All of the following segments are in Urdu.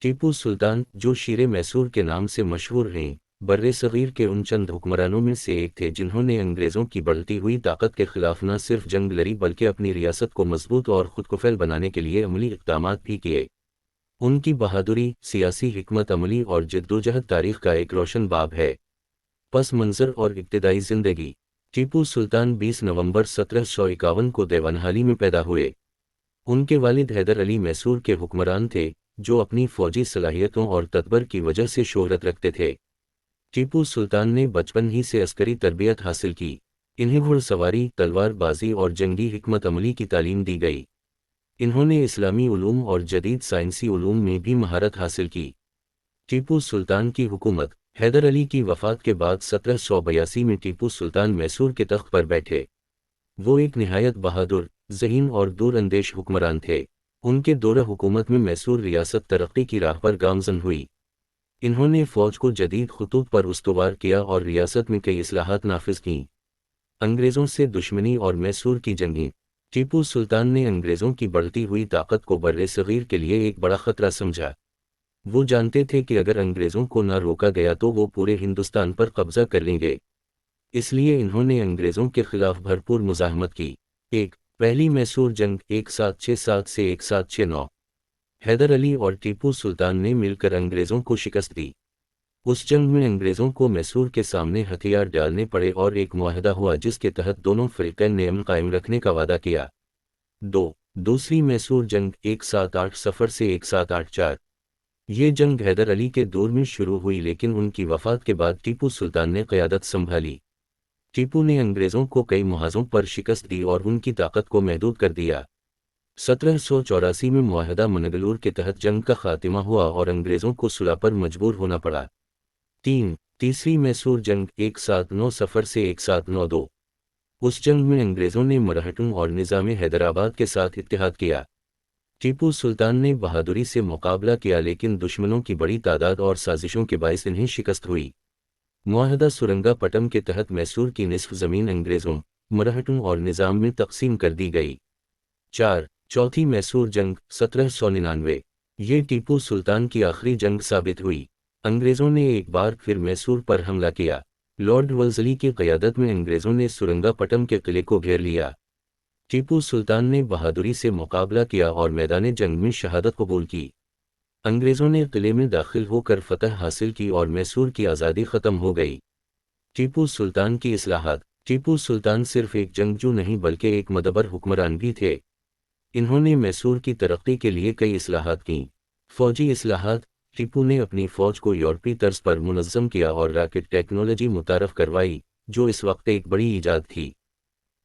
ٹیپو سلطان، جو شیر میسور کے نام سے مشہور ہیں، برِ صغیر کے ان چند حکمرانوں میں سے ایک تھے جنہوں نے انگریزوں کی بڑھتی ہوئی طاقت کے خلاف نہ صرف جنگ لڑی بلکہ اپنی ریاست کو مضبوط اور خودکفیل بنانے کے لیے عملی اقدامات بھی کیے۔ ان کی بہادری، سیاسی حکمت عملی اور جدوجہد تاریخ کا ایک روشن باب ہے۔ پس منظر اور ابتدائی زندگی۔ ٹیپو سلطان 20 نومبر 1751 کو دیونہالی میں پیدا ہوئے۔ ان کے والد حیدر علی میسور کے حکمران تھے، جو اپنی فوجی صلاحیتوں اور تدبر کی وجہ سے شہرت رکھتے تھے۔ ٹیپو سلطان نے بچپن ہی سے عسکری تربیت حاصل کی۔ انہیں گھڑ سواری، تلوار بازی اور جنگی حکمت عملی کی تعلیم دی گئی۔ انہوں نے اسلامی علوم اور جدید سائنسی علوم میں بھی مہارت حاصل کی۔ ٹیپو سلطان کی حکومت۔ حیدر علی کی وفات کے بعد 1782 میں ٹیپو سلطان میسور کے تخت پر بیٹھے۔ وہ ایک نہایت بہادر، ذہین اور دور اندیش حکمران تھے۔ ان کے دور حکومت میں میسور ریاست ترقی کی راہ پر گامزن ہوئی۔ انہوں نے فوج کو جدید خطوط پر استوار کیا اور ریاست میں کئی اصلاحات نافذ کیں۔ انگریزوں سے دشمنی اور میسور کی جنگیں۔ ٹیپو سلطان نے انگریزوں کی بڑھتی ہوئی طاقت کو برِ صغیر کے لیے ایک بڑا خطرہ سمجھا۔ وہ جانتے تھے کہ اگر انگریزوں کو نہ روکا گیا تو وہ پورے ہندوستان پر قبضہ کر لیں گے۔ اس لیے انہوں نے انگریزوں کے خلاف بھرپور مزاحمت کی۔ پہلی میسور جنگ 1767 سے 1769۔ حیدر علی اور ٹیپو سلطان نے مل کر انگریزوں کو شکست دی۔ اس جنگ میں انگریزوں کو میسور کے سامنے ہتھیار ڈالنے پڑے اور ایک معاہدہ ہوا جس کے تحت دونوں فریقین نے امن قائم رکھنے کا وعدہ کیا۔ دوسری میسور جنگ 1708 صفر سے 1784۔ یہ جنگ حیدر علی کے دور میں شروع ہوئی لیکن ان کی وفات کے بعد ٹیپو سلطان نے قیادت سنبھالی۔ ٹیپو نے انگریزوں کو کئی محاذوں پر شکست دی اور ان کی طاقت کو محدود کر دیا۔ 1784 میں معاہدہ منگلور کے تحت جنگ کا خاتمہ ہوا اور انگریزوں کو صلح پر مجبور ہونا پڑا۔ تیسری میسور جنگ 1709 صفر سے 1792۔ اس جنگ میں انگریزوں نے مرہٹوں اور نظام حیدرآباد کے ساتھ اتحاد کیا۔ ٹیپو سلطان نے بہادری سے مقابلہ کیا لیکن دشمنوں کی بڑی تعداد اور سازشوں کے باعث انہیں شکست ہوئی۔ معاہدہ سرنگا پٹم کے تحت میسور کی نصف زمین انگریزوں، مرہٹوں اور نظام میں تقسیم کر دی گئی۔ چوتھی میسور جنگ 1799۔ یہ ٹیپو سلطان کی آخری جنگ ثابت ہوئی۔ انگریزوں نے ایک بار پھر میسور پر حملہ کیا۔ لارڈ ولزلی کی قیادت میں انگریزوں نے سرنگا پٹم کے قلعے کو گھیر لیا۔ ٹیپو سلطان نے بہادری سے مقابلہ کیا اور میدان جنگ میں شہادت قبول کی۔ انگریزوں نے قلعے میں داخل ہو کر فتح حاصل کی اور میسور کی آزادی ختم ہو گئی۔ ٹیپو سلطان کی اصلاحات۔ ٹیپو سلطان صرف ایک جنگجو نہیں بلکہ ایک مدبر حکمران بھی تھے۔ انہوں نے میسور کی ترقی کے لیے کئی اصلاحات کیں۔ فوجی اصلاحات۔ ٹیپو نے اپنی فوج کو یورپی طرز پر منظم کیا اور راکٹ ٹیکنالوجی متعارف کروائی، جو اس وقت ایک بڑی ایجاد تھی۔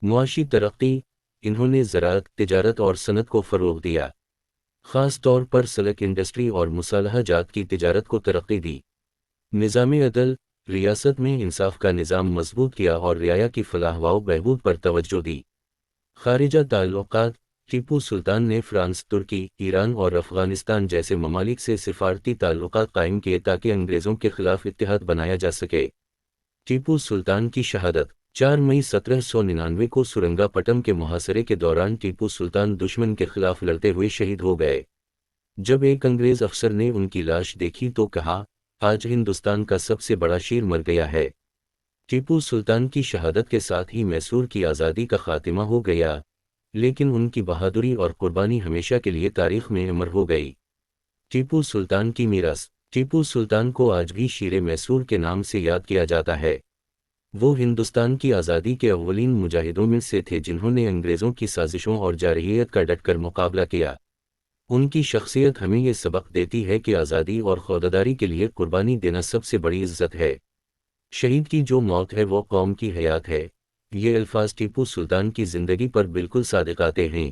معاشی ترقی۔ انہوں نے زراعت، تجارت اور صنعت کو فروغ دیا۔ خاص طور پر سلک انڈسٹری اور مصالحہ جات کی تجارت کو ترقی دی۔ نظام عدل۔ ریاست میں انصاف کا نظام مضبوط کیا اور رعایا کی فلاح و بہبود پر توجہ دی۔ خارجہ تعلقات۔ ٹیپو سلطان نے فرانس، ترکی، ایران اور افغانستان جیسے ممالک سے سفارتی تعلقات قائم کیے تاکہ انگریزوں کے خلاف اتحاد بنایا جا سکے۔ ٹیپو سلطان کی شہادت۔ 4 مئی 1799 کو سرنگا پٹم کے محاصرے کے دوران ٹیپو سلطان دشمن کے خلاف لڑتے ہوئے شہید ہو گئے۔ جب ایک انگریز افسر نے ان کی لاش دیکھی تو کہا، آج ہندوستان کا سب سے بڑا شیر مر گیا ہے۔ ٹیپو سلطان کی شہادت کے ساتھ ہی میسور کی آزادی کا خاتمہ ہو گیا، لیکن ان کی بہادری اور قربانی ہمیشہ کے لیے تاریخ میں امر ہو گئی۔ ٹیپو سلطان کی میراث۔ ٹیپو سلطان کو آج بھی شیر میسور کے نام سے یاد کیا جاتا ہے۔ وہ ہندوستان کی آزادی کے اولین مجاہدوں میں سے تھے جنہوں نے انگریزوں کی سازشوں اور جارحیت کا ڈٹ کر مقابلہ کیا۔ ان کی شخصیت ہمیں یہ سبق دیتی ہے کہ آزادی اور خودداری کے لیے قربانی دینا سب سے بڑی عزت ہے۔ شہید کی جو موت ہے وہ قوم کی حیات ہے۔ یہ الفاظ ٹیپو سلطان کی زندگی پر بالکل صادق آتے ہیں۔